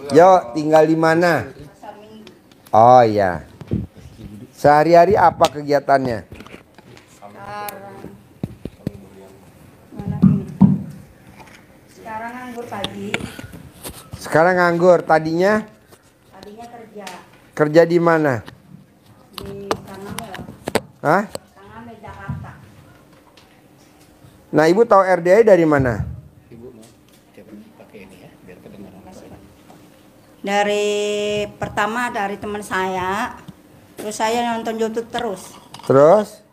Yo, tinggal di mana? Oh iya. Sehari-hari apa kegiatannya? Sekarang nganggur pagi. Sekarang nganggur. Tadinya Kerja kerja di mana? di Kanamel. Hah? Kanamel Jakarta. Nah, ibu tahu RDI dari mana? Ibu mau coba pakai ini ya, biar kedengaran. Dari pertama dari teman saya, terus saya nonton YouTube terus. Terus?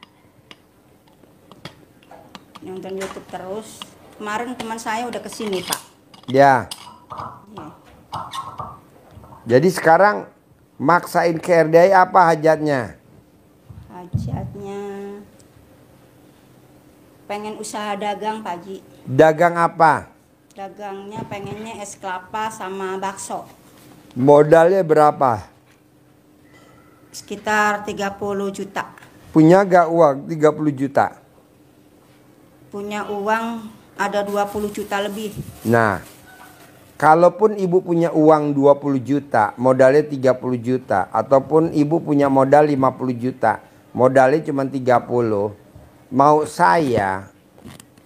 Nonton YouTube terus. Kemarin teman saya udah kesini, Pak. Ya. Iya. Jadi sekarang maksain ke RDI apa hajatnya? Hajatnya pengen usaha dagang, Pak Ji. Dagang apa? Dagangnya pengennya es kelapa sama bakso. Modalnya berapa? Sekitar 30 juta. Punya gak uang 30 juta? Punya uang ada 20 juta lebih. Nah, kalaupun ibu punya uang 20 juta, modalnya 30 juta. Ataupun ibu punya modal 50 juta, modalnya cuma 30. Mau saya,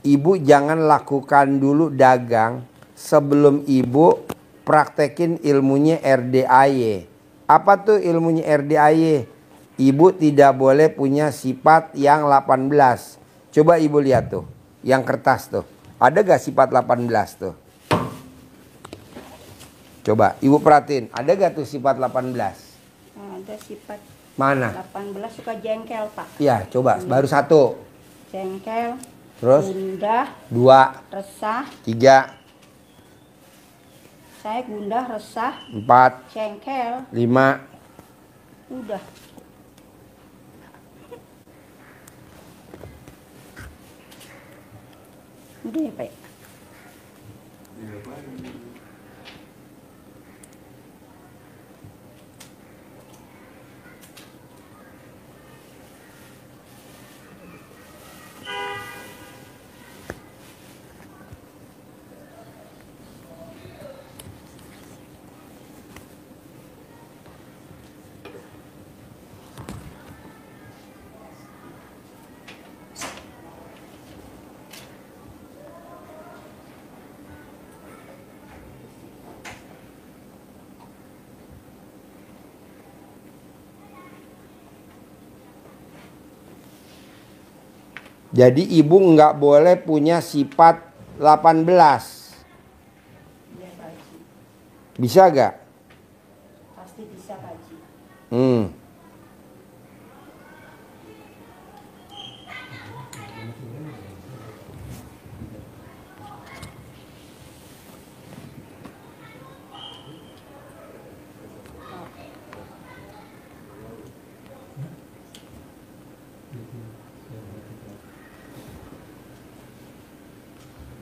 ibu jangan lakukan dulu dagang sebelum ibu praktekin ilmunya RDAY. Apa tuh ilmunya RDAY? Ibu tidak boleh punya sifat yang 18. Coba ibu lihat tuh, yang kertas tuh. Ada gak sifat 18 tuh? Coba ibu perhatiin, ada gak tuh sifat 18? Ada sifat Mana? 18 suka jengkel, Pak. Iya, coba baru satu. Jengkel, Terus? gundah, Dua, resah. tiga, Saya gundah, resah, empat, jengkel. lima. Udah. Udah ya, Pak. Jadi ibu nggak boleh punya sifat 18. Iya, Pak Haji. Bisa gak? Pasti bisa, Pak Haji.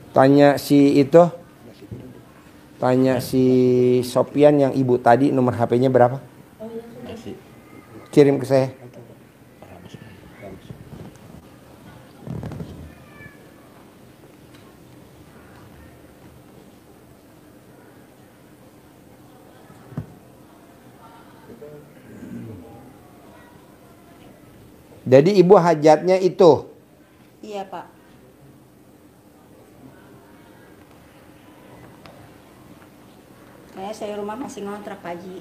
Tanya si itu. Tanya si Sopian yang ibu tadi, nomor HP-nya berapa? Kirim ke saya. Jadi ibu hajatnya itu. Iya, Pak. Saya rumah masih ngontrak, Pak Haji.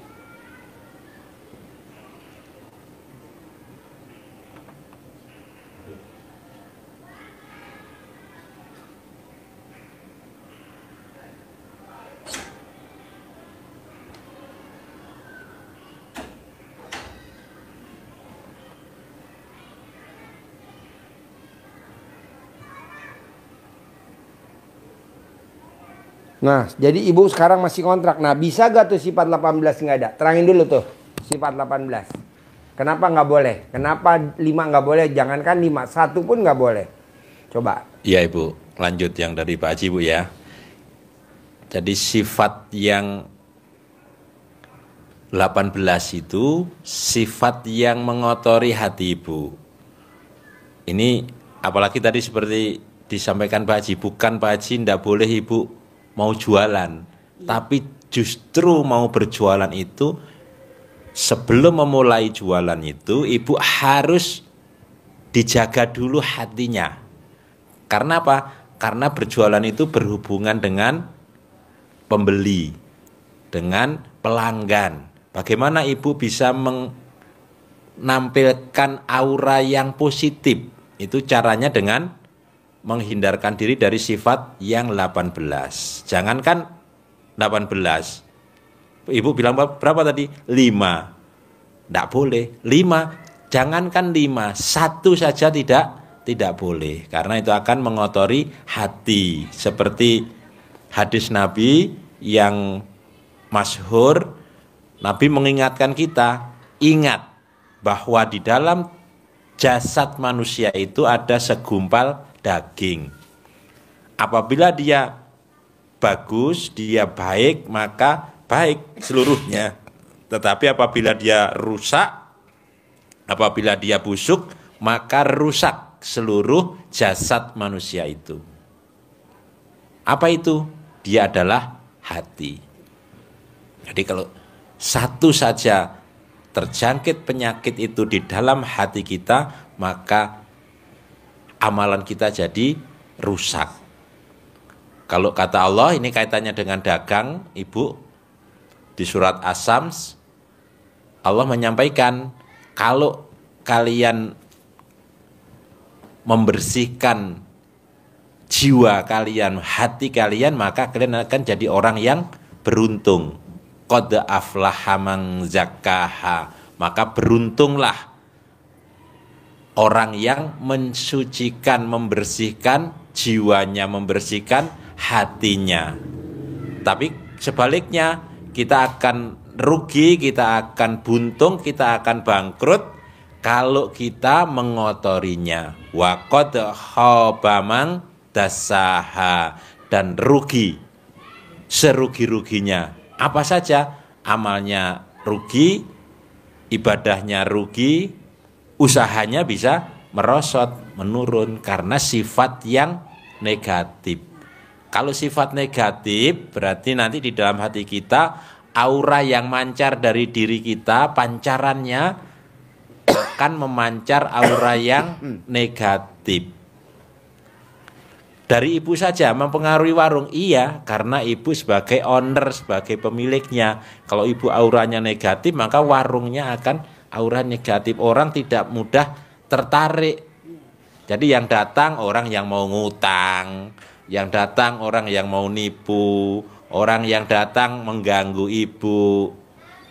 Nah, jadi ibu sekarang masih kontrak. Nah, bisa gak tuh sifat 18 nggak ada? Terangin dulu tuh sifat 18. Kenapa nggak boleh? Kenapa 5 nggak boleh? Jangankan 5, 1 pun nggak boleh. Coba. Iya Ibu, lanjut yang dari Pak Haji Bu ya. Jadi sifat yang 18 itu sifat yang mengotori hati Ibu. Ini apalagi tadi seperti disampaikan Pak Haji, bukan Pak Haji ndak boleh Ibu mau jualan, tapi justru mau berjualan itu, sebelum memulai jualan itu, ibu harus dijaga dulu hatinya. Karena apa? Karena berjualan itu berhubungan dengan pembeli, dengan pelanggan. Bagaimana ibu bisa menampilkan aura yang positif? Itu caranya dengan menghindarkan diri dari sifat yang 18. Jangankan 18. Ibu bilang berapa tadi? 5. Tidak boleh. 5. Jangankan 5. 1 saja tidak boleh. Karena itu akan mengotori hati. Seperti hadis Nabi yang masyhur, Nabi mengingatkan kita, ingat bahwa di dalam jasad manusia itu ada segumpal daging. Apabila dia bagus, dia baik, maka baik seluruhnya. Tetapi apabila dia rusak, apabila dia busuk, maka rusak seluruh jasad manusia itu. Apa itu? Dia adalah hati. Jadi kalau satu saja terjangkit penyakit itu di dalam hati kita, maka amalan kita jadi rusak. Kalau kata Allah, ini kaitannya dengan dagang, Ibu, di surat As-Sams, Allah menyampaikan, kalau kalian membersihkan jiwa kalian, hati kalian, maka kalian akan jadi orang yang beruntung. Qad aflaha man zakkaha, maka beruntunglah orang yang mensucikan, membersihkan jiwanya, membersihkan hatinya. Tapi sebaliknya, kita akan rugi, kita akan buntung, kita akan bangkrut kalau kita mengotorinya. Wa qad khaba man dassaha, dan rugi serugi-ruginya. Apa saja? Amalnya rugi, ibadahnya rugi, usahanya bisa merosot, menurun karena sifat yang negatif. Kalau sifat negatif berarti nanti di dalam hati kita aura yang mancar dari diri kita, pancarannya akan memancar aura yang negatif. Dari ibu saja mempengaruhi warung, iya, karena ibu sebagai owner, sebagai pemiliknya. Kalau ibu auranya negatif, maka warungnya akan aura negatif. Orang tidak mudah tertarik. Jadi yang datang orang yang mau ngutang, yang datang orang yang mau nipu, orang yang datang mengganggu ibu,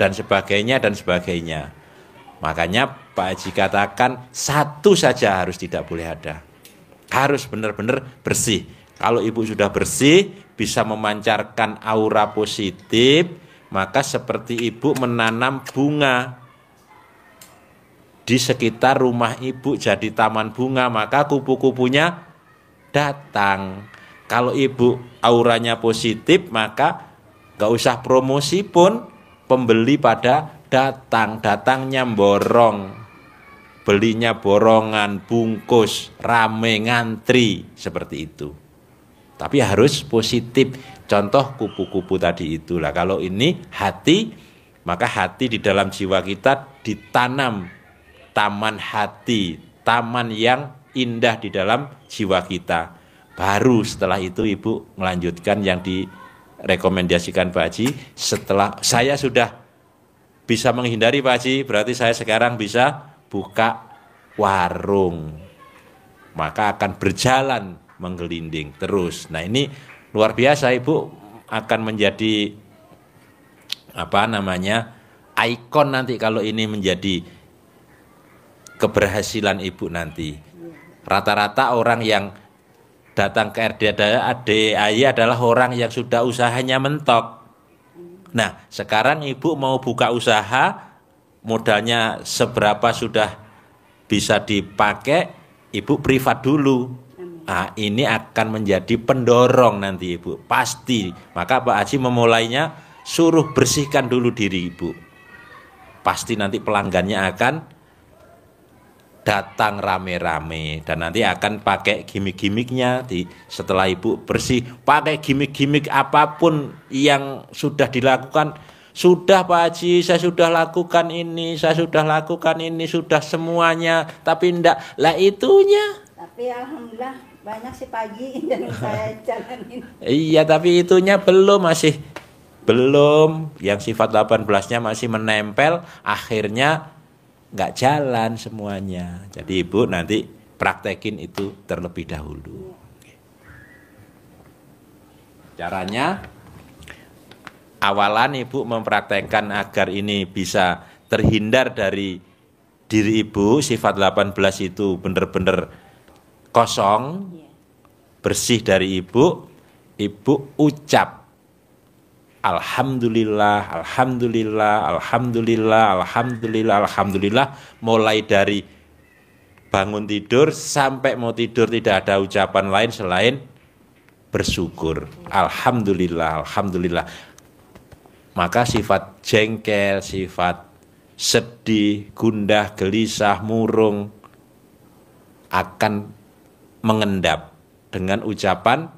dan sebagainya, dan sebagainya. Makanya Pak Haji katakan satu saja harus tidak boleh ada. Harus benar-benar bersih. Kalau ibu sudah bersih, bisa memancarkan aura positif, maka seperti ibu menanam bunga di sekitar rumah ibu jadi taman bunga, maka kupu-kupunya datang. Kalau ibu auranya positif, maka gak usah promosi pun pembeli pada datang. Datangnya borong, belinya borongan, bungkus, rame, ngantri, seperti itu. Tapi harus positif. Contoh kupu-kupu tadi itulah. Kalau ini hati, maka hati di dalam jiwa kita ditanam taman hati, taman yang indah di dalam jiwa kita. Baru setelah itu ibu melanjutkan yang direkomendasikan Pak Haji. Setelah saya sudah bisa menghindari Pak Haji, berarti saya sekarang bisa buka warung, maka akan berjalan menggelinding terus. Nah ini luar biasa, ibu akan menjadi ikon nanti kalau ini menjadi keberhasilan ibu nanti. Rata-rata orang yang datang ke RDAI adalah orang yang sudah usahanya mentok. Nah sekarang ibu mau buka usaha, modalnya seberapa sudah bisa dipakai, ibu privat dulu. Nah, ini akan menjadi pendorong nanti ibu, pasti. Maka Pak Haji memulainya, suruh bersihkan dulu diri ibu. Pasti nanti pelanggannya akan datang rame-rame dan nanti akan pakai gimmick-gimmicknya setelah ibu bersih, pakai gimmick-gimmick apapun yang sudah dilakukan. Sudah Pak Haji, saya sudah lakukan ini, saya sudah lakukan ini, sudah semuanya, tapi enggak lah itunya. Tapi alhamdulillah banyak sih Pak Haji yang saya jalanin. Iya, tapi itunya masih belum, yang sifat 18-nya masih menempel, akhirnya nggak jalan semuanya. Jadi ibu nanti praktekin itu terlebih dahulu. Caranya, awalan ibu mempraktekkan agar ini bisa terhindar dari diri ibu, sifat 18 itu benar-benar kosong, bersih dari ibu ucap Alhamdulillah, Alhamdulillah, Alhamdulillah, Alhamdulillah, Alhamdulillah. Mulai dari bangun tidur sampai mau tidur tidak ada ucapan lain selain bersyukur. Alhamdulillah, Alhamdulillah. Maka sifat jengkel, sifat sedih, gundah, gelisah, murung akan mengendap dengan ucapan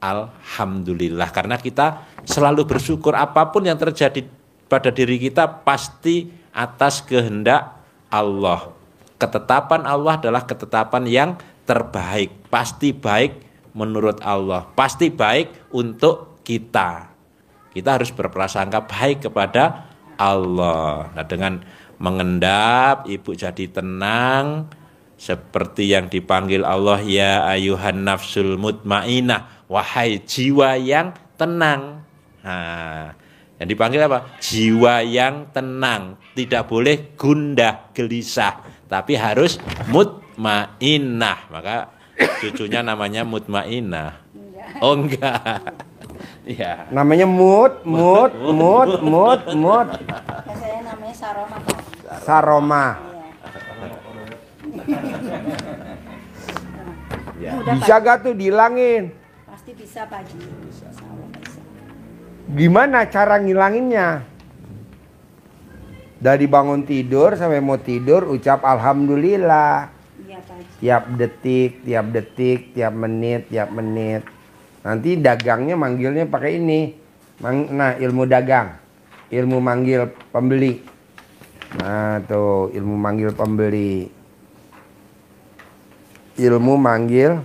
Alhamdulillah, karena kita selalu bersyukur apapun yang terjadi pada diri kita pasti atas kehendak Allah. Ketetapan Allah adalah ketetapan yang terbaik, pasti baik menurut Allah, pasti baik untuk kita. Kita harus berprasangka baik kepada Allah. Nah, dengan mengendap ibu jadi tenang seperti yang dipanggil Allah, ya ayuhan nafsul mutmainah, wahai jiwa yang tenang. Nah, yang dipanggil apa? Jiwa yang tenang. Tidak boleh gundah gelisah, tapi harus mutmainah. Maka cucunya namanya mutmainah. Oh enggak. Ya. Namanya mut. Saya namanya Saroma Pak. Saroma. Ya. Bisa gak tuh dihilangin? Pasti bisa Pak Haji. Bisa. Gimana cara ngilanginnya? Dari bangun tidur sampai mau tidur ucap Alhamdulillah. Iya Pak Haji. Tiap detik, tiap menit. Nanti dagangnya manggilnya pakai ini. Nah, ilmu dagang. Ilmu manggil pembeli. Nah, tuh ilmu manggil pembeli. Ilmu manggil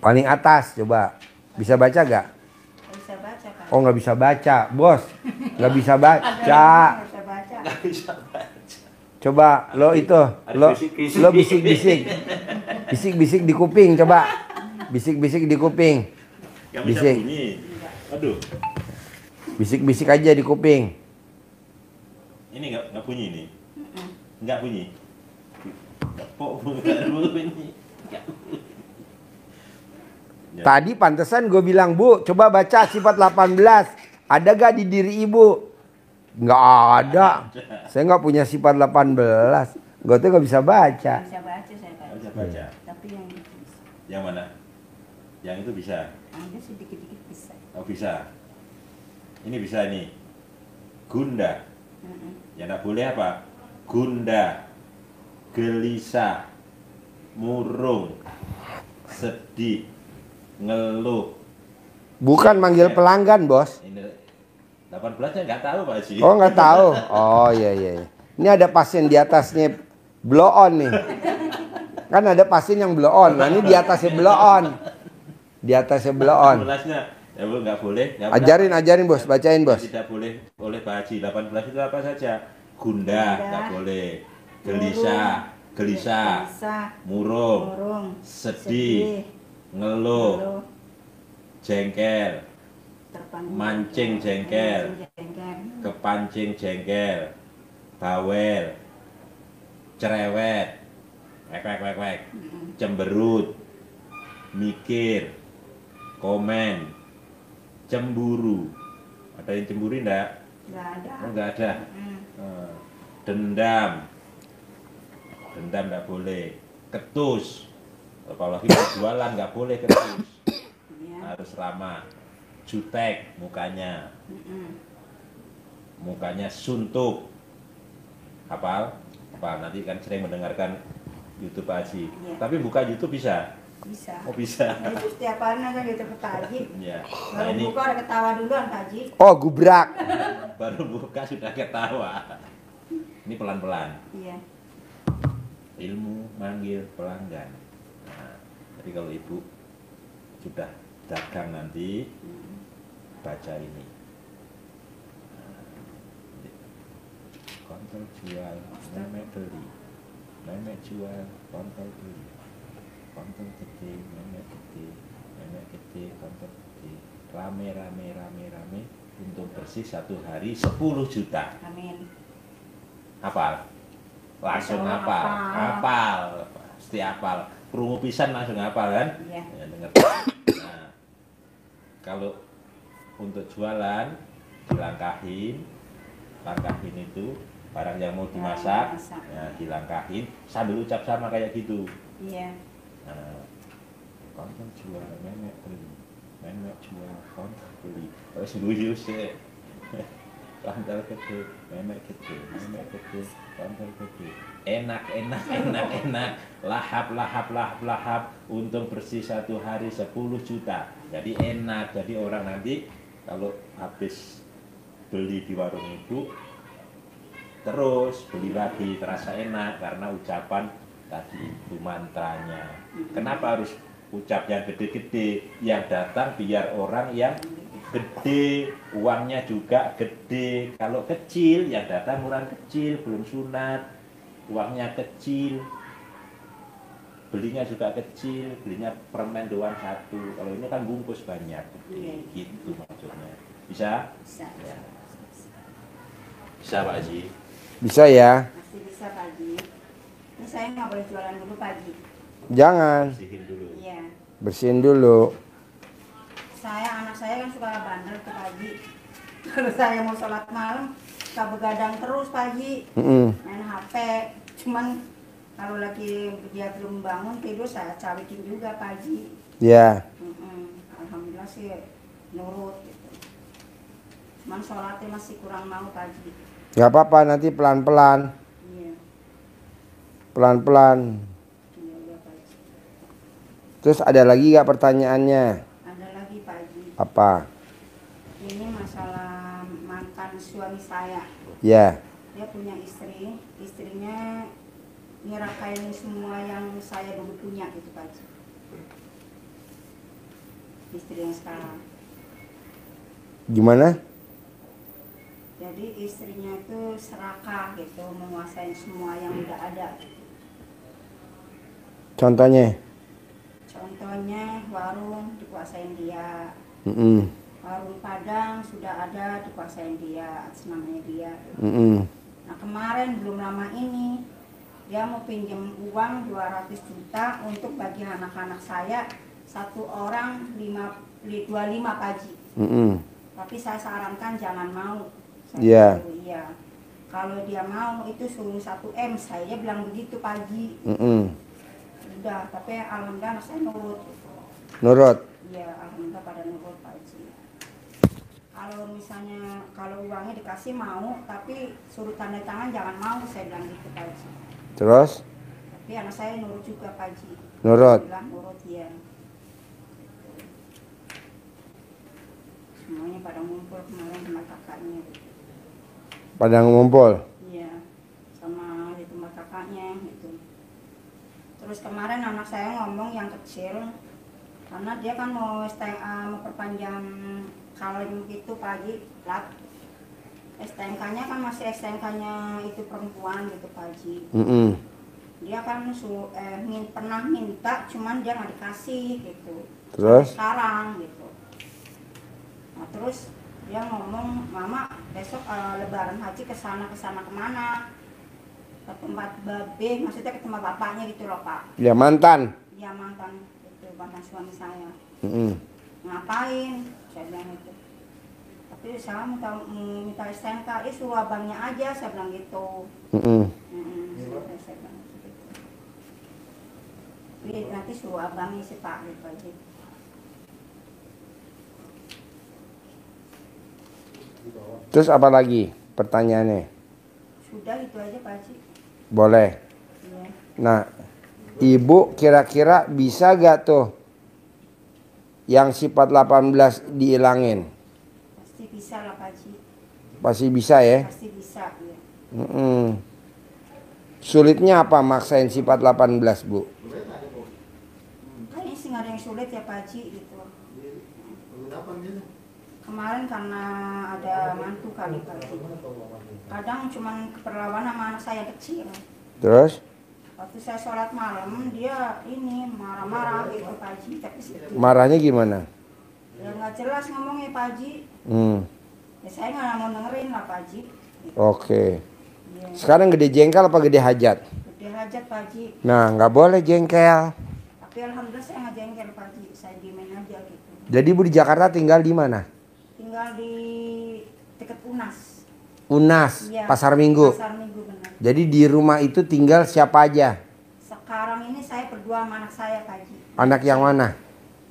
paling atas, coba. Bisa baca gak? Bisa baca Pak. Oh, nggak bisa baca, bos. Nggak bisa baca. Bisa baca. Coba lo itu, lo bisik-bisik. Bisik-bisik di kuping, coba. Bisik-bisik di kuping. Bisik. Aduh. Bisik-bisik aja di kuping. Ini nggak bunyi ini. Nggak bunyi. Bunyi. Tadi pantesan gue bilang, Bu, coba baca sifat 18. Ada gak di diri ibu? Nggak ada. Saya nggak punya sifat 18. Gue tuh nggak bisa baca. Bisa baca saya Pak. Bisa baca. Tapi yang itu bisa. Yang mana? Yang itu bisa. Ada sih dikit-dikit bisa. Oh, bisa. Ini bisa nih. Gundah. Ya nggak boleh apa? Gundah, gelisah, murung, sedih, ngeluh. Bukan manggil pelanggan, bos. Ini 18-nya nggak tahu Pak Haji. Oh, nggak tahu. Oh, iya. Ini ada pasien di atasnya blow on nih. Kan ada pasien yang blow on. Nah, ini di atasnya blow on. Di atasnya blow on. 18-nya ya Bu, nggak boleh. Ajarin bos, bacain bos. Tidak boleh oleh Pak Haji. 18 itu apa saja? Gundah, nggak boleh. Gelisah, murung, sedih, ngeluh, jengkel, mancing jengkel, kepancing jengkel, bawel, cerewet, wek, cemberut, mikir, komen, cemburu. Ada yang cemburu enggak? Nggak ada. Oh, enggak ada. Dendam enggak boleh. Ketus, apalagi mau jualan nggak boleh ketus. Harus ramah. Jutek mukanya. Mukanya suntuk. Hafal? Nanti kan sering mendengarkan YouTube Pak Haji. Iya. Tapi buka YouTube bisa? Bisa. Oh bisa. Nah, itu setiap hari nonton YouTube Pak Haji. Ya. Nah Baru ini buka ada ketawa duluan Pak Haji. Oh, gubrak. baru buka sudah ketawa. Ini pelan-pelan. Iya. Ilmu manggil pelanggan. Nah, jadi kalau ibu sudah dagang nanti baca ini. Kontol jual, memek beli, memek jual, kontol beli, kontol gede, memek gede, kontol gede, rame, untung bersih satu hari 10 juta. Amin. Hafal? Langsung Insya Allah hafal, hafal. hafal, pasti hafal. Krungu pisan langsung hafal kan? Iya. Ya, dengar. Nah, kalau untuk jualan dilangkahin itu barang yang mau dimasak, Masak. ya dilangkahin sambil ucap sama kayak gitu. Iya. Nah, kontol jual, memek beli, memek jual, kontol beli. Terus guyu sih. Kontol gede, memek gede, kontol gede. Enak, lahap, untung bersih satu hari 10 juta. Jadi enak, jadi orang nanti kalau habis beli di warung itu terus beli lagi, terasa enak karena ucapan tadi itu mantranya. Kenapa harus ucap yang gede-gede? Yang datang biar orang yang gede, uangnya juga gede. Kalau kecil, yang datang orang kecil, belum sunat, uangnya kecil, belinya juga kecil, belinya permen doang satu. Kalau ini kan bungkus banyak, gitu maksudnya. Bisa? Bisa. Ya. Bisa Pak Haji. Bisa ya? Masih bisa Pak Haji. Ini saya nggak boleh jualan dulu Pak Haji. Jangan. Bersihin dulu. Iya. Bersihin dulu. Anak saya kan suka bandel tuh Pak Haji. Kalau saya mau sholat malam, suka begadang terus Pak Haji. Main HP. Cuman kalau lagi dia belum bangun tidur, saya cawikin juga Pak Haji. Ya. Alhamdulillah sih nurut gitu. Cuman sholatnya masih kurang mau Pak Haji. Gak apa-apa, nanti pelan-pelan. Iya. Pelan-pelan. Iya Pak Haji. Terus ada lagi gak pertanyaannya? Ada lagi Pak Haji. Apa? Ini masalah mantan suami saya. Ya. Dia punya istri, istrinya nyerakain semua yang saya dulu punya gitu Pak Haji. Istri yang sekarang. Gimana? Jadi istrinya itu serakah gitu, menguasai semua yang udah ada. Contohnya? Contohnya warung dikuasain dia, warung Padang sudah ada dikuasain dia, atas namanya dia. Nah kemarin belum lama ini dia mau pinjam uang 200 juta untuk bagi anak-anak saya, satu orang 25 Pak Haji. Tapi saya sarankan jangan mau. Iya. Iya. Kalau dia mau itu suruh 1 M, saya bilang begitu Pak Haji. Udah, tapi alhamdulillah anak saya nurut. Gitu. Nurut. Iya, alhamdulillah pada nurut Pak Haji. Kalau misalnya kalau uangnya dikasih mau, tapi suruh tanda tangan jangan mau, saya bilang gitu Pak Haji. Terus? Tapi anak saya nurut juga Pak Haji. Nurut. Bilang nurut ya. Semuanya pada ngumpul kemarin sama kakaknya. Gitu. Pada ngumpul? Iya, sama di tempat kakaknya gitu. Terus kemarin anak saya ngomong yang kecil, karena dia kan mau perpanjang kaleng gitu pagi, STNK-nya kan masih STNK-nya itu perempuan gitu Pak Haji. Dia kan pernah minta, cuman dia nggak dikasih gitu. Terus? Sekarang gitu. Nah terus dia ngomong, Mama besok lebaran haji kesana kemana? Ke tempat babe, maksudnya ke tempat bapaknya gitu loh Pak. Ya mantan. Ya mantan, itu mantan suami saya. Ngapain? Saya bilang gitu. Tapi saya minta STNK, suruh abangnya aja, saya bilang gitu. Saya bilang gitu. Nanti suruh abangnya sih Pak, gitu aja. Terus apa lagi pertanyaannya? Sudah itu aja Pak Haji. Boleh. Iya. Nah, Ibu kira-kira bisa gak tuh yang sifat 18 dihilangin? Pasti bisa lah Pak Haji. Pasti bisa ya? Pasti bisa ya. Sulitnya apa maksain sifat 18 Bu? Kayaknya sih nggak ada yang sulit ya Pak Haji gitu. Kemarin karena ada mantu kali Pak Haji. Kadang cuman keperlawanan sama anak saya kecil. Terus? Waktu saya sholat malam dia ini marah-marah gitu Pak Haji. Tapi Marahnya gimana? ya nggak jelas ngomongnya Pak Haji. Ya saya nggak mau dengerin lah Pak Haji. Oke. Ya, Sekarang gede jengkel apa gede hajat? gede hajat Pak Haji. Nah, nggak boleh jengkel. Tapi alhamdulillah saya nggak jengkel Pak Haji. Saya diemin aja gitu. Jadi Ibu di Jakarta tinggal di mana? Tinggal di dekat Unas. Unas, Iya, Pasar Minggu. Pasar Minggu benar. Jadi di rumah itu tinggal siapa aja? Sekarang ini saya berdua sama anak saya Pak Haji. Anak yang mana?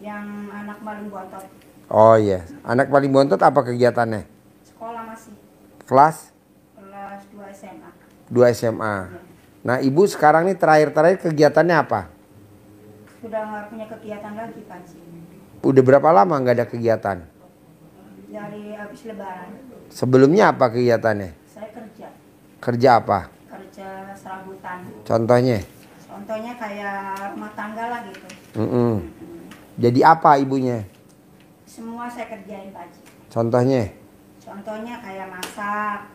Yang anak paling bontot. Oh iya, anak paling bontot apa kegiatannya? Sekolah masih. Kelas Kelas 2 SMA. 2 SMA. Nah, Ibu sekarang nih terakhir kegiatannya apa? Sudah nggak punya kegiatan lagi Pak Haji. Udah berapa lama nggak ada kegiatan? Dari habis lebaran. Sebelumnya apa kegiatannya? Saya kerja. Kerja apa? Kerja serabutan. Contohnya? Contohnya kayak rumah tangga lah gitu. Jadi apa ibunya? Semua saya kerjain Pak Haji. Contohnya? Contohnya kayak masak,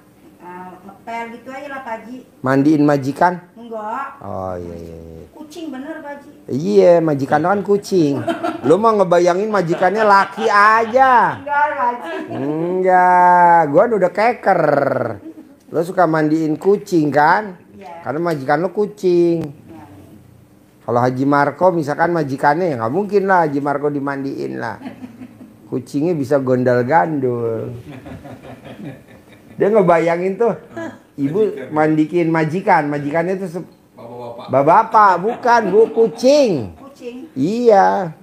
ngepel gitu aja lah Pak Haji. Mandiin majikan? Enggak. Oh iya. Kucing bener Pak Haji. Iya, majikan kan kucing. Lu mah ngebayangin majikannya laki aja. Enggak Pak Haji. Enggak, gua udah keker. Lu suka mandiin kucing kan? Iya. Karena majikan lu kucing. Ya. Kalau Haji Marco misalkan majikannya ya nggak mungkin lah Haji Marco dimandiin lah. Kucingnya bisa gondal-gandul. Dia ngebayangin tuh ibu mandikin majikan. Majikannya tuh bapak-bapak, bukan Bu, kucing. Kucing. Iya.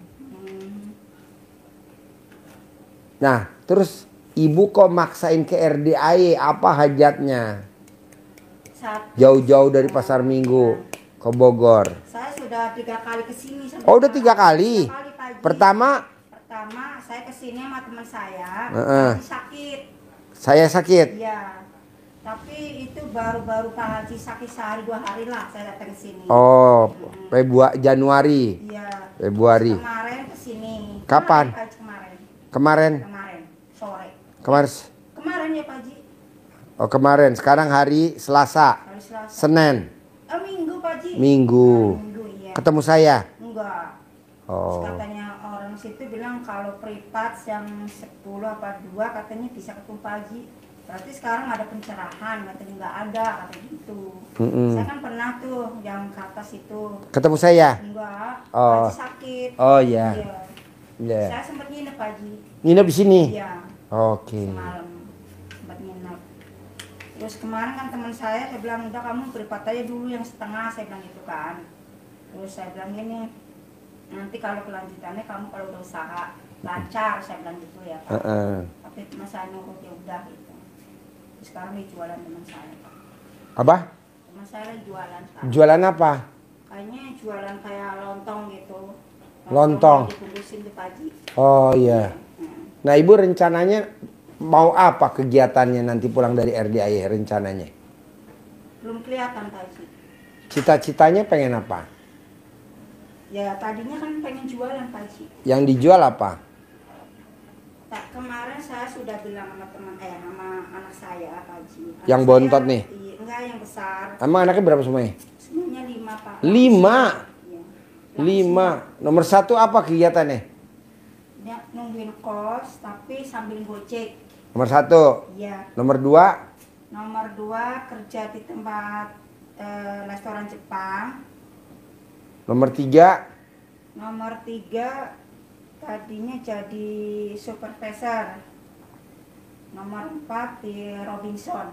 Nah, terus ibu kok maksain ke RDAY? Apa hajatnya? Jauh-jauh dari Pasar Minggu ke Bogor. Saya sudah 3 kali kesini. Oh, udah 3 kali. 3 kali Pak Haji. Pertama saya kesini sama teman saya. Haji sakit. saya sakit. Iya. Tapi itu baru-baru Pak Haji sakit sehari 2 hari lah saya datang ke sini. Oh, Januari. Iya. Februari. Kemarin kesini. Kapan? Pak Haji kemarin. Kemarin. Sore. Kemarin ya Pak Haji. Oh, kemarin. Sekarang hari Selasa. Hari Selasa. Senin. Minggu Pak Haji. Minggu. Minggu iya. Ketemu saya. Enggak. Oh. Terus katanya orang situ bilang kalau privat yang 10 apa 2 katanya bisa ketemu Pak Haji. Berarti sekarang ada pencerahan, katanya nggak ada, kata gitu. Saya kan pernah tuh yang ke atas itu. Ketemu saya? Enggak, Oh. Haji sakit. Oh iya. Iya. Saya sempat nginep Pak Haji. Nginep di sini? Iya. Oke. Semalam sempat nginep. Terus kemarin kan teman saya bilang udah kamu privat aja dulu yang setengah, saya bilang gitu kan. Terus saya bilang gini, nanti kalau kelanjutannya kamu kalau udah usaha lancar, saya bilang gitu ya Pak. Tapi teman saya nurut ya udah gitu. Terus sekarang dia jualan teman saya Pak. Apa? Teman saya lagi jualan Pak. Jualan apa? Kayaknya jualan kayak lontong gitu. Lontong. Dibungkusin di Pak Haji. Oh iya. Nah ibu rencananya mau apa kegiatannya nanti pulang dari RDAY rencananya? Belum kelihatan Pak Haji. Cita-citanya pengen apa? Ya tadinya kan pengen jualan Pak Haji. Yang dijual apa? Kemarin saya sudah bilang sama sama anak saya Pak Haji. Yang bontot nih? Iya, enggak yang besar. Emang anaknya berapa semuanya? Semuanya 5 Pak. 5? Iya. 5. Nomor 1 apa kegiatannya? Dia nungguin kos tapi sambil gojek. Nomor 1. Iya. Nomor 2. Nomor 2 kerja di tempat restoran Jepang. Nomor 3. Nomor 3 tadinya jadi supervisor. Nomor 4 di Robinson.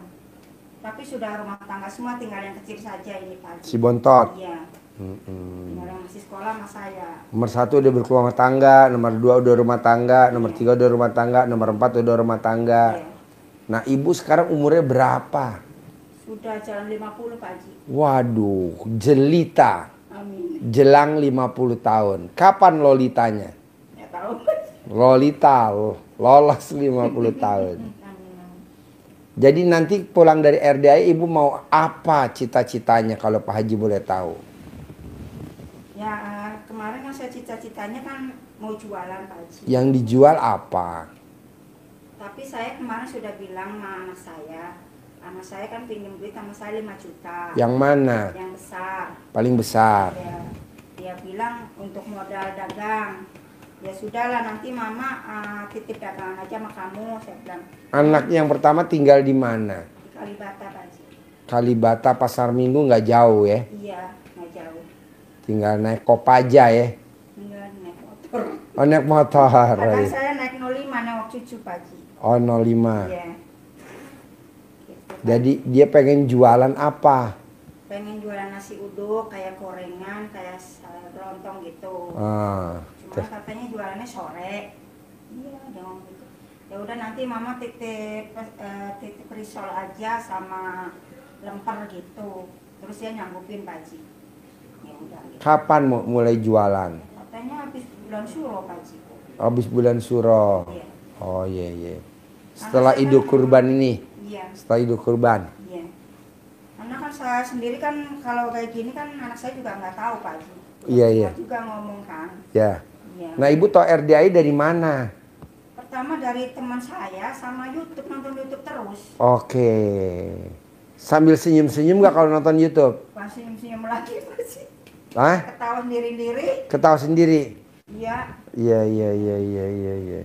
Tapi sudah rumah tangga semua, tinggal yang kecil saja ini Pak. Si bontot. Iya. Tinggal yang masih sekolah sama saya. Nomor 1 udah berkeluarga tangga, nomor 2 udah rumah tangga, nomor 3 udah rumah tangga, nomor 4 udah rumah tangga. Iya. Nah ibu sekarang umurnya berapa? Sudah jalan 50 Pak Haji. Waduh, jelita. Amin. Jelang 50 tahun. Kapan lolitanya? Ya tahu. Lolita lolos 50 tahun. Jadi nanti pulang dari RDI ibu mau apa cita-citanya kalau Pak Haji boleh tahu? Ya kemarin kan saya cita-citanya kan mau jualan Pak Haji. Yang dijual apa? Tapi saya kemarin sudah bilang sama anak saya kan pinjam duit sama saya 5 juta. Yang mana? Yang besar. Paling besar. Ya, dia bilang untuk modal dagang. Ya sudahlah nanti mama titip dagangan aja sama kamu, saya bilang. Anak yang pertama tinggal di mana? Di Kalibata Pak Haji. Kalibata Pasar Minggu nggak jauh ya? Iya, nggak jauh. Tinggal naik Kopaja ya? Enggak naik motor. Oh naik motor. Kadang Ya. saya naik 05 nengok cucu Pak Haji. Oh 05. Iya. Gitu, Pak. Jadi dia pengen jualan apa? Pengen jualan nasi uduk kayak gorengan, kayak lontong gitu. Ah, Cuma katanya jualannya sore. Iya, dia ngomong gitu. Ya udah nanti mama titip risol aja sama lemper gitu. Terus dia nyanggupin Pak Haji. Ya udah gitu. kapan mau mulai jualan? Katanya habis bulan Suro Pak Haji. Habis bulan Suro. Iya. Oh iya iya. Setelah Idul Kurban ini. Iya. Setelah Idul Kurban. Iya. Karena kan saya sendiri kan kalau kayak gini kan anak saya juga nggak tahu Pak Haji. Iya iya. Juga ngomong kan. Ya. Iya. Nah ibu tahu RDI dari mana? Pertama dari teman saya sama YouTube, nonton YouTube terus. Oke. Sambil senyum-senyum nggak kalau nonton YouTube? Pas senyum-senyum lagi Pak Haji. Hah? Ketawa sendiri-sendiri. Ketawa sendiri? Iya. Iya iya iya iya iya. Iya.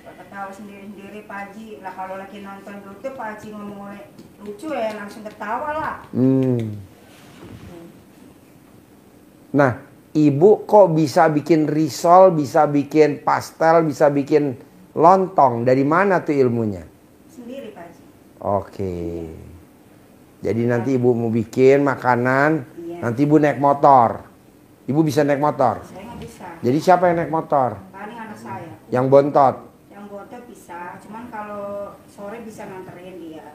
Ketawa sendiri-sendiri Pak Haji. Lah kalau lagi nonton YouTube Pak Haji ngomong lucu ya langsung ketawa lah. Nah, ibu kok bisa bikin risol, bisa bikin pastel, bisa bikin lontong? Dari mana tuh ilmunya? Sendiri Pak Haji. Oke. Jadi nanti ibu mau bikin makanan, Iya. nanti ibu naik motor. Ibu bisa naik motor. Saya nggak bisa. Jadi siapa yang naik motor? Paling anak saya. Yang bontot. Yang bontot bisa. Cuman kalau sore bisa nganterin dia.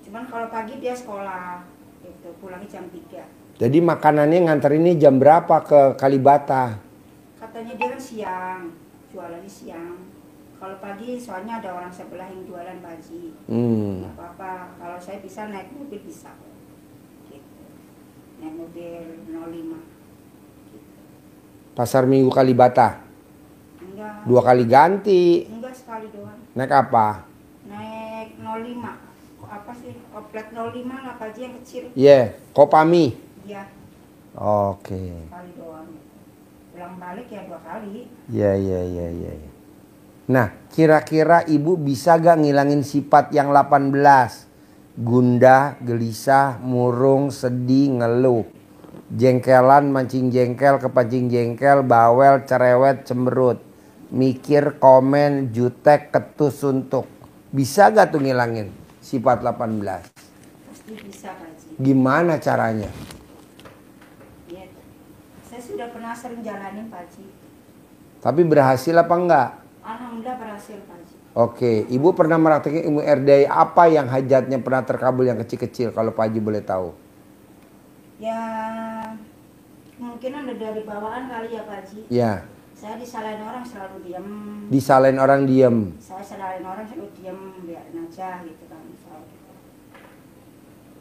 Cuman kalau pagi dia sekolah. Gitu. Pulangnya jam 3. Jadi makanannya nganter ini jam berapa ke Kalibata? Katanya dia kan siang. Jualannya siang. Kalau pagi soalnya ada orang sebelah yang jualan Pak Haji. Nggak apa-apa. Kalau saya bisa naik mobil bisa. Gitu. Naik mobil 05. Pasar Minggu Kalibata. Enggak. 2 kali ganti. Enggak, sekali doang. Naik apa? Naik 05. Apa sih? Oplet 05 lah Pak Haji yang kecil. Iya, Kopami. Iya, Oke. sekali doang. Pulang balik ya 2 kali. Iya iya iya iya. Nah, kira-kira ibu bisa gak ngilangin sifat yang 18? Gundah, gelisah, murung, sedih, ngeluh. Jengkelan, mancing jengkel, kepancing jengkel, bawel, cerewet, cemberut. Mikir, komen, jutek, ketus, suntuk. Bisa gak tuh ngilangin sifat 18? Pasti bisa Pak Haji. Gimana caranya? Ya, saya sudah pernah sering jalanin Pak Haji. Tapi berhasil apa enggak? Alhamdulillah berhasil Pak Haji. Oke, ibu pernah meraktekin ilmu RDI apa yang hajatnya pernah terkabul yang kecil-kecil kalau Pak Haji boleh tahu? Ya, kemungkinan dari bawaan kali ya Pak Haji. Ya, Saya disalahin orang selalu diam. disalahin orang diem. Saya salahin orang selalu diam, biarin aja gitu kan.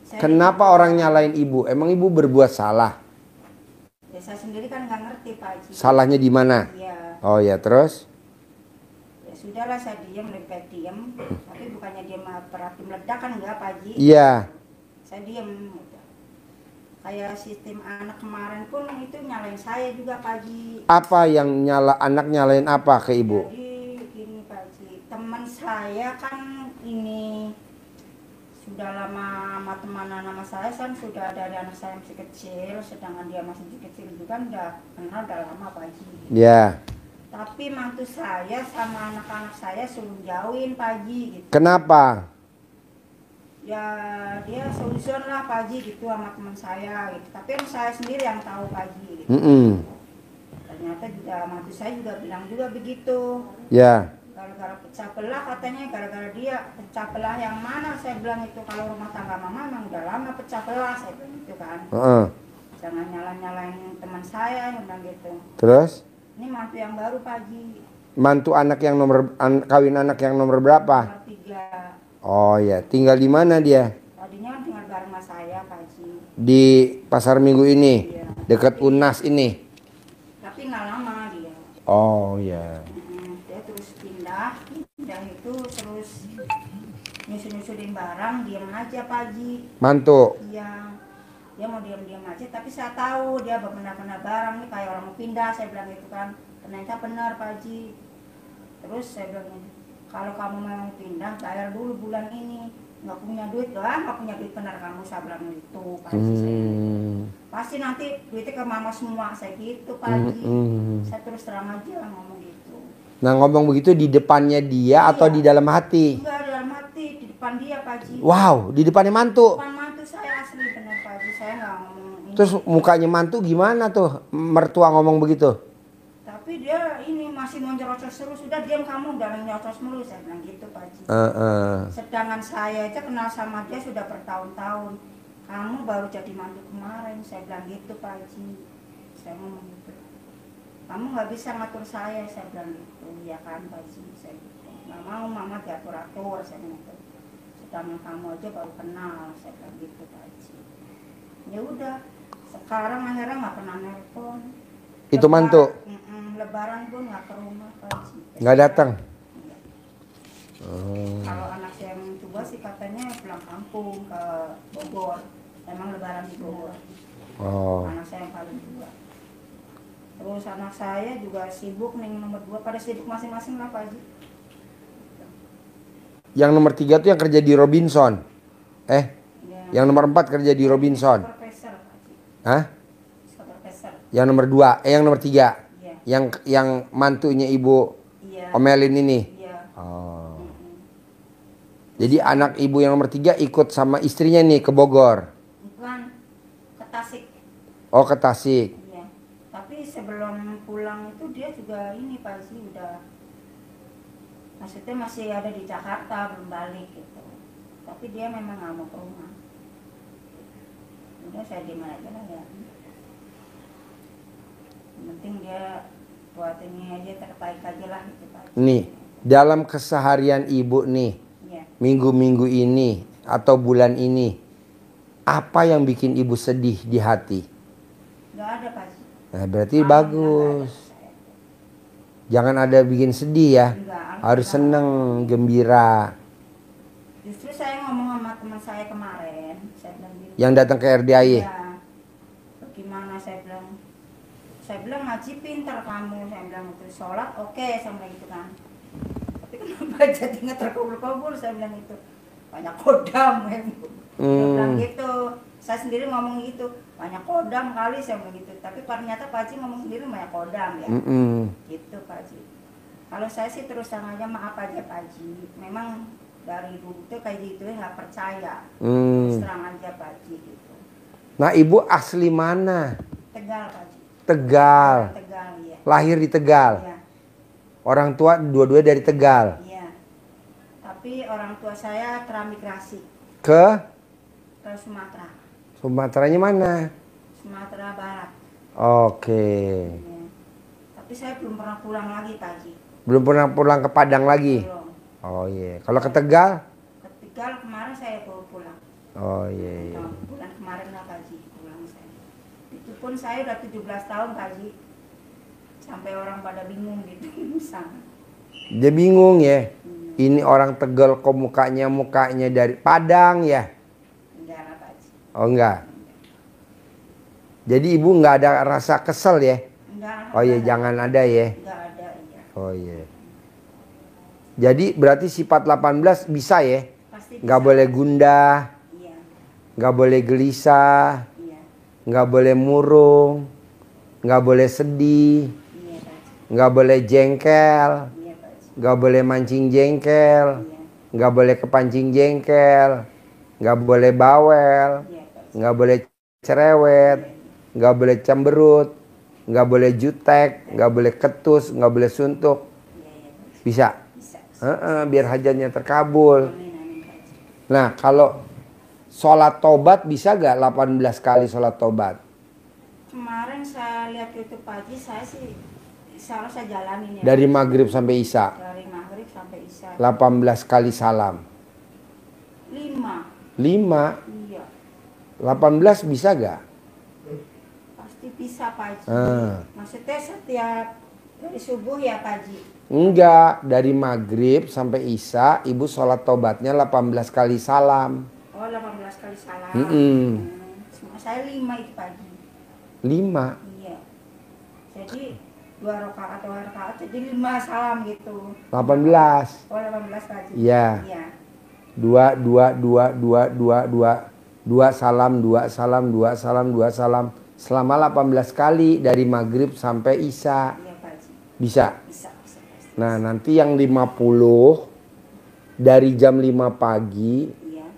Saya Kenapa orang nyalain ibu? Emang ibu berbuat salah? Ya saya sendiri kan nggak ngerti Pak Haji. Salahnya di mana? Iya. Oh ya, terus? Ya sudahlah saya diam, lebih baik diam. Tapi bukannya dia berarti meledak kan enggak Pak Haji. Iya. Saya diam. Gitu. Kayak sistem anak kemarin pun itu nyalain saya juga Pak Haji. Apa yang anak nyalain apa ke ibu? Jadi gini Pak Haji, teman saya kan ini sudah lama sama temanan sama saya kan sudah dari anak saya masih kecil, sedangkan dia masih kecil juga kan udah kenal udah lama Pak Haji. Ya. Tapi mantu saya sama anak-anak saya suruh jauhin Pak Haji gitu. Kenapa? Ya dia solusian lah Pak Haji gitu sama teman saya gitu. Tapi yang saya sendiri yang tahu Pak Haji gitu. Ternyata juga mantu saya juga bilang juga begitu. Ya. Gara-gara pecah belah katanya, gara-gara dia pecah belah yang mana saya bilang itu. Kalau rumah tangga mama memang udah lama pecah belah saya bilang gitu kan. Jangan nyalain teman saya yang bilang gitu. Terus? Ini mantu yang baru Pak Haji. Mantu anak yang kawin anak yang nomor berapa? Nomor 3. Oh ya, tinggal di mana dia? Tadinya kan tinggal bareng sama saya Pak Haji. Di Pasar Minggu ini, Iya. dekat UNAS ini. Tapi nggak lama dia. Oh ya. Dia terus pindah itu terus nyusun-nyusunin barang, diam aja Pak Haji. Mantu. Iya. Dia mau diam-diam aja, tapi saya tahu dia benar-benar barang nih kayak orang mau pindah, saya bilang gitu kan. Ternyata benar Pak Haji. Terus saya bilang, kalau kamu mau pindah, bayar dulu bulan ini. Nggak punya duit lah, nggak punya duit benar kamu, saya bilang gitu Pak Haji. Saya gitu. Pasti nanti duitnya ke mama semua, saya gitu Pak Haji. Saya terus terang aja ngomong gitu. Nah, ngomong begitu di depannya dia atau di dalam hati? Enggak, di dalam hati, di depan dia Pak Haji. Wow, di depannya mantu. Depan mantu saya asli benar Pak Haji, saya nggak ngomong ini. Terus mukanya mantu gimana tuh mertua ngomong begitu? Tapi dia ini masih mau nyerocos terus, sudah diam kamu, udah nyerocos mulu, saya bilang gitu Pak Haji. Sedangkan saya aja kenal sama dia sudah bertahun-tahun. Kamu baru jadi mantu kemarin, saya bilang gitu Pak Haji. Saya ngomong gitu. Kamu nggak bisa ngatur saya bilang gitu. Ya kan Pak Haji, saya gitu. Nggak mau mama diatur-atur, saya bilang gitu. Sedangkan kamu aja baru kenal, saya bilang gitu Pak Haji. Ya udah, sekarang akhirnya nggak pernah nelpon. Itu mantu? Lebaran pun nggak ke rumah Pak Haji. Nggak datang? Iya. Kalau anak yang tua sih katanya pulang kampung ke Bogor. Emang lebaran di Bogor. Anak saya yang paling tua. Terus anak saya juga sibuk nih nomor 2, pada sibuk masing-masing lah Pak Haji. Yang nomor 3 tuh yang kerja di Robinson. Ya. Yang nomor 4 kerja di Robinson. Supervisor, Pak Haji. Hah? Supervisor. Yang nomor 2, yang nomor 3. Iya. Yang mantunya ibu Iya. omelin ini. Iya. Oh. Jadi anak ibu yang nomor 3 ikut sama istrinya nih ke Bogor. Bukan, ke Tasik. Oh, ke Tasik. Iya. Tapi sebelum pulang itu dia juga ini Pak Haji udah, maksudnya masih ada di Jakarta, belum balik gitu. Tapi dia memang nggak mau ke rumah. Udah saya diem aja lah ya. Yang penting dia buat ini aja, terbaik aja lah gitu Pak Haji. Nih, dalam keseharian ibu nih, Iya. minggu-minggu ini atau bulan ini, apa yang bikin ibu sedih di hati? Nggak ada Pak Haji. Nah, berarti bagus. Jangan ada bikin sedih ya. Harus seneng, gembira. Justru saya ngomong sama teman saya kemarin, saya bilang gitu. Yang datang ke RDAY. Ya, bagaimana saya bilang ngaji pinter kamu, saya bilang itu sholat oke, saya bilang gitu kan. Tapi kenapa jadi nggak terkabul-kabul, saya bilang itu banyak kodam, saya bilang gitu. Saya sendiri ngomong gitu, banyak kodam kali, saya bilang gitu. Tapi ternyata Pak Haji ngomong sendiri banyak kodam ya. Gitu Pak Haji. Kalau saya sih terus terang aja maaf aja Pak Haji. Memang dari dulu tuh kayak gitu ya, nggak percaya. Terus terang aja Pak Haji gitu. Nah, ibu asli mana? Tegal Pak Haji. Tegal. Tegal ya. Lahir di Tegal. Iya. Orang tua dua-duanya dari Tegal. Iya. Tapi orang tua saya transmigrasi Ke ke Sumatera. Sumateranya mana? Sumatera Barat. Oke. Ya. Tapi saya belum pernah pulang lagi Pak Haji. Belum pernah pulang ke Padang lagi? Belum. Oh iya. Kalau ke Tegal? Ke Tegal kemarin saya baru pulang. Oh iya. Bulan kemarin lah Pak Haji pulang saya. Itu pun saya udah 17 tahun Pak Haji. Sampai orang pada bingung gitu. Sama. Dia bingung ya. Ini orang Tegal kok mukanya dari Padang ya? Enggak lah Pak Haji. Oh enggak. Jadi ibu nggak ada rasa kesel ya? Enggak. Oh iya, jangan ada ya. Enggak ada, iya. Oh iya. Jadi berarti sifat 18 bisa ya? Pasti Nggak bisa. boleh gundah, Iya. nggak boleh gelisah, Iya. nggak boleh murung, nggak boleh sedih, Iya Pak Haji. nggak boleh jengkel, Iya Pak Haji. nggak boleh mancing jengkel, Iya. nggak boleh kepancing jengkel, nggak boleh bawel, Iya Pak Haji. nggak boleh cerewet, nggak boleh cemberut, nggak boleh jutek, nggak boleh ketus, nggak boleh suntuk. Iya, iya Pak Haji. Bisa? Bisa. Biar hajatnya terkabul. Amin, amin Pak Haji. Nah, kalau sholat tobat bisa gak 18 kali sholat tobat? Kemarin saya lihat YouTube Pak Haji, saya sih insya Allah saya jalanin ya. Dari maghrib sampai isya. Dari maghrib sampai isya. 18 kali salam. 5. 5. Iya. 18 bisa gak? Pasti bisa Pak Haji. Maksudnya setiap dari subuh ya Pak Haji? Enggak, dari maghrib sampai isya ibu sholat tobatnya 18 kali salam. Oh 18 kali salam. Saya 5 itu Pak Haji. 5? Iya. Jadi 2 rakaat jadi 5 salam gitu. 18. Oh 18 Pak Haji. Iya. Iya. 2 salam, 2 salam, 2 salam, 2 salam. Selama 18 kali dari maghrib sampai isya. Iya Pak Haji. Bisa? Bisa. Nah nanti yang 50 dari jam 5 pagi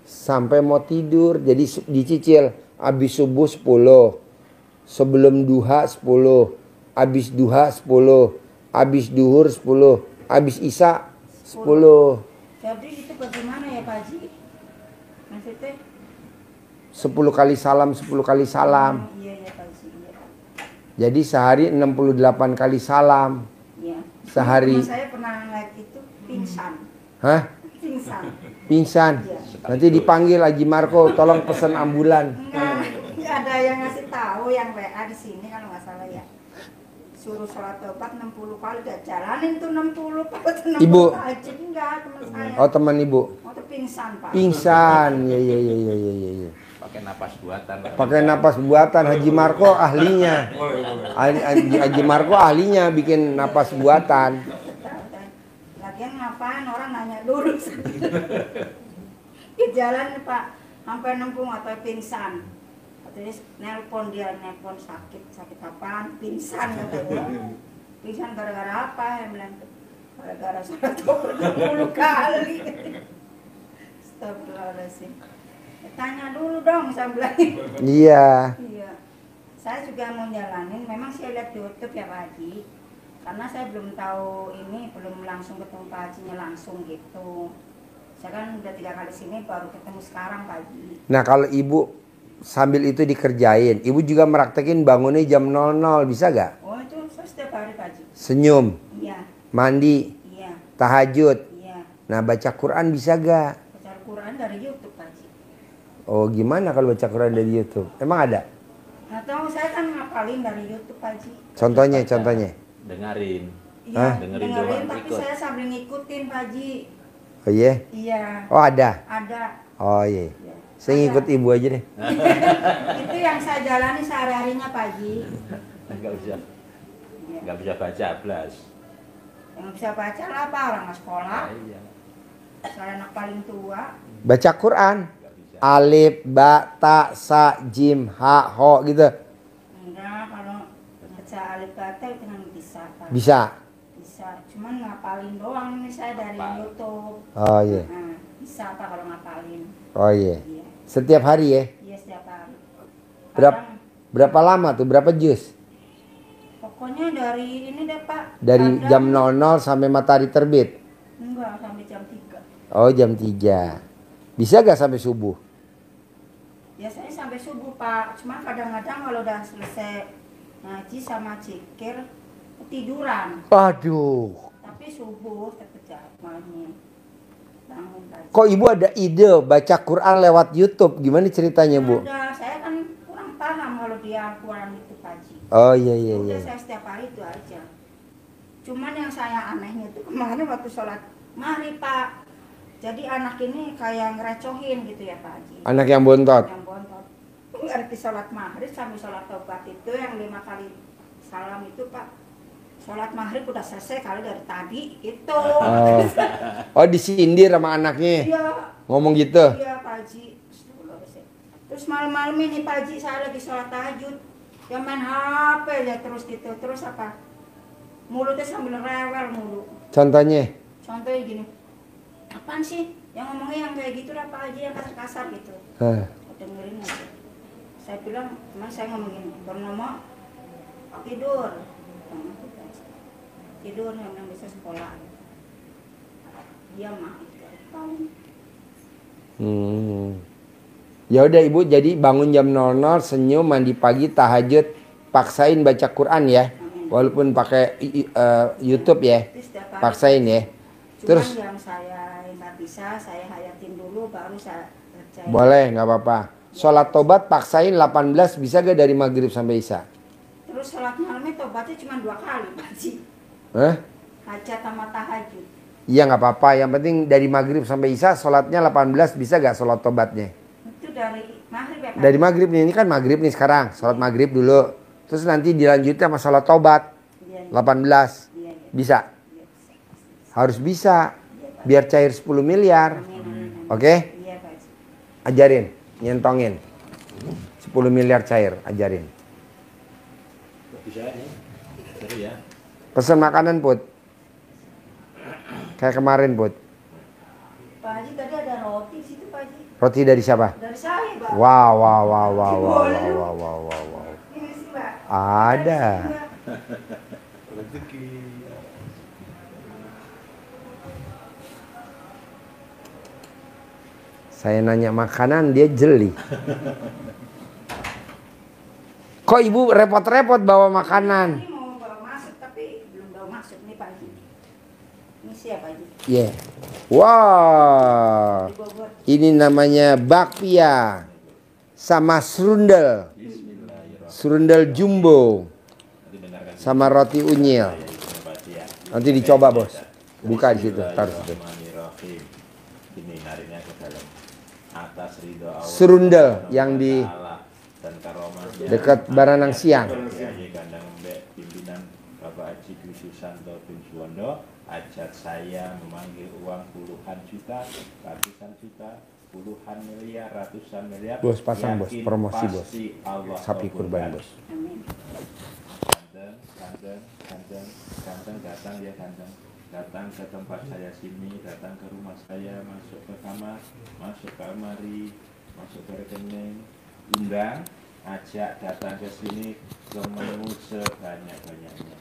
sampai mau tidur. Jadi dicicil. Habis subuh 10. Sebelum duha 10. Habis duha 10. Habis duhur 10. Habis isya 10. Jadi itu bagaimana ya Pak Haji? Maksudnya? 10 kali salam, 10 kali salam. Iya Pak Haji. Iya. Jadi sehari 68 kali salam. Iya. Sehari. Teman saya pernah ngeliat itu pingsan. Hah? Pingsan. Pingsan. Iya. Nanti dipanggil Haji Marco, tolong pesen ambulan. Enggak ada yang ngasih tahu yang WA di sini kalau nggak salah ya. Suruh sholat tobat 60 kali, gak jalanin tuh 60 kali. Ibu? Enggak, teman saya. Oh teman ibu. Oh itu pingsan Pak. Pingsan. Iya. Pakai napas buatan. Pakai napas buatan. Haji Marco ahlinya. Haji Marco ahlinya bikin napas buatan. Lagian ngapain orang nanya dulu. Di jalan nih Pak, sampai nempung atau pingsan. Katanya nelpon sakit apaan? Pingsan katanya. Pingsan gara-gara apa? Yang bilang gara-gara sholat 20 kali. Astagfirullahaladzim. Tanya dulu dong sambil. Iya. Iya. Saya juga mau jalanin. Memang saya lihat di YouTube ya Pak Haji. Karena saya belum tahu ini, belum langsung ketemu Pak Hajinya langsung gitu. Saya kan udah 3 kali sini baru ketemu sekarang Pak Haji. Nah kalau ibu sambil itu dikerjain, ibu juga meraktekin bangunnya jam 00, bisa gak? Oh itu saya setiap hari Pak Haji. Senyum, Iya. mandi, Iya. tahajud. Iya. Nah baca Quran bisa gak? Baca Quran dari YouTube Pak Haji. Oh gimana kalau baca Quran dari YouTube? Emang ada? Nah tahu saya kan ngapalin dari YouTube Pak Haji. Contohnya. Dengerin. Iya, Dengerin dengerin doang, tapi ikut. saya sambil ngikutin Pak Haji. Oh iya? Iya. Oh ada? Ada. Oh iya. Iya. Saya ngikut ibu aja deh. Itu yang saya jalani sehari-harinya Pak Haji. Enggak bisa. Iya. Enggak bisa baca blas. Yang bisa baca lah Pak, orang nggak sekolah. Iya. Saya anak paling tua. Baca Quran. Enggak bisa. Alif, ba, ta, sa, jim, ha, ho gitu. Enggak, kalau baca alif bata itu kan bisa Pak. Bisa? Bisa, cuman ngapalin doang ini saya dari Ngapal. YouTube. Oh iya. Nah, bisa Pak kalau ngapalin. Oh iya. Iya, Setiap hari ya? iya setiap hari. Berapa, berapa lama tuh? Berapa jus? Pokoknya dari ini deh Pak. Dari kadang- jam 00 sampai matahari terbit? Enggak, sampai jam 3. Oh jam 3. Bisa gak sampai subuh? Biasanya sampai subuh Pak. Cuma kadang-kadang kalau udah selesai ngaji sama zikir tiduran. Aduh. Tapi subuh tetap jadwalnya. Bangun pagi. Kok ibu ada ide baca Quran lewat YouTube? Gimana ceritanya bu? Udah, saya kan kurang paham kalau dia Al-Quran itu Haji. Oh iya iya iya. Udah saya setiap hari itu aja. Cuman yang saya anehnya itu kemarin waktu sholat maghrib Pak. Jadi anak ini kayak ngerecohin gitu ya Pak Haji. Anak yang bontot. Yang bontot. Ngerti sholat maghrib sambil sholat taubat itu yang 5 kali salam itu Pak. Sholat maghrib udah selesai kali dari tadi itu. Oh, oh disindir sama anaknya. Iya. Ngomong gitu. Iya Pak Haji. Astagfirullahaladzim. Terus malam-malam ini Pak Haji saya lagi sholat tahajud. Dia main HP ya terus gitu. Terus apa? Mulutnya sambil rewel mulu. Contohnya? Contohnya gini. Apaan sih? Yang ngomongnya yang kayak gitu lah Pak Haji yang kasar-kasar gitu. Hah. Dengerin aja. Saya bilang, emang saya ngomong gini. Purnomo tidur. Tidur yang bisa sekolah. Dia mah Ya udah ibu jadi bangun jam 00 senyum mandi pagi tahajud paksain baca Quran ya. Walaupun pakai YouTube ya. Itu setiap hari. Paksain ya. Cuman Terus yang saya nggak bisa, saya hayatin dulu baru saya percaya. boleh, nggak apa-apa. Sholat tobat paksain 18 bisa gak dari maghrib sampai isya? Terus sholat malamnya tobatnya cuma 2 kali Pak Haji. Hajat sama tahajud. Iya nggak apa-apa. Yang penting dari maghrib sampai isya sholatnya 18 bisa gak sholat tobatnya? Itu dari maghrib ya Pak? Dari maghrib nih, ini kan maghrib nih sekarang. Sholat maghrib dulu. Terus nanti dilanjutin sama sholat tobat. Iya, iya. 18. Iya, iya. Bisa? Iya, bisa. Harus bisa. Biar cair 10 miliar. Amin, amin, amin. Oke? Iya Pak Haji. Ajarin. Nyentongin. 10 miliar cair. Ajarin. Bisa nih. Seru ya. Pesan makanan Put. Kayak kemarin Put. Pak Haji tadi ada roti situ Pak Haji. Roti dari siapa? Dari saya Pak. Wow, wow, wow, wow, wow, wow, wow, wow, wow. Ini sih Pak. Ada. Rezeki. Saya nanya makanan, dia jeli. Kok ibu repot-repot bawa makanan? Ini mau bawa masuk tapi belum bawa masuk nih Pak Haji. Ini siapa Haji? Iya. Wow. Di Bogor. Ini namanya bakpia sama serundel. Bismillahirrahmanirrahim. Serundel jumbo Nanti dengarkan sama roti unyil. ya. Nanti dicoba, Bos. Buka di situ, taruh situ. Bismillahirrahmanirrahim. Ini nariknya ke dalam. Atas ridho Allah Serundel yang di dan karomahnya dekat Baranang Siang. Kiai Kandang Mbek pimpinan Bapak Haji Dwi Susanto bin Suwondo ajak saya memanggil uang puluhan juta, ratusan juta, puluhan miliar, ratusan miliar. Bos, pasang, Bos. Yakin Promosi, Bos. pasti Allah Sapi kurban, kabulkan. Bos. Amin. Ganteng datang ya ganteng. Datang ke tempat saya sini, datang ke rumah saya, masuk ke kamar, masuk ke almari, masuk ke rekening, undang, ajak datang ke sini ke menu sebanyak-banyaknya.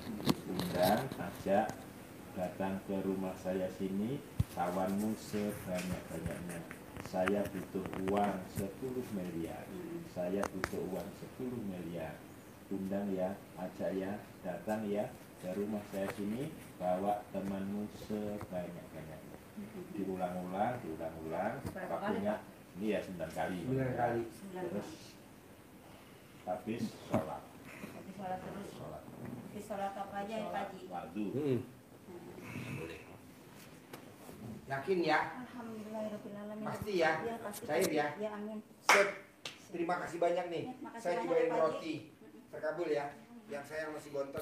Undang, ajak datang ke rumah saya sini, kawanmu sebanyak-banyaknya. Saya butuh uang 10 miliar. Saya butuh uang 10 miliar. Undang ya, ajak ya, datang ya ke rumah saya sini, bawa temanmu sebanyak-banyaknya. Diulang-ulang. Waktunya ini ya 9 kali. 9 kali. Terus habis sholat. Habis sholat terus. Habis sholat apa aja ya Pak Haji? Fardu. Yakin ya? Alhamdulillahirrahmanirrahim. Pasti ya? Iya, pasti. Cair ya? Ya amin. Sip. Terima kasih banyak nih. Ya, makasih Saya banyak, cobain Pak Haji. roti. Terkabul ya. Yang saya masih bontot.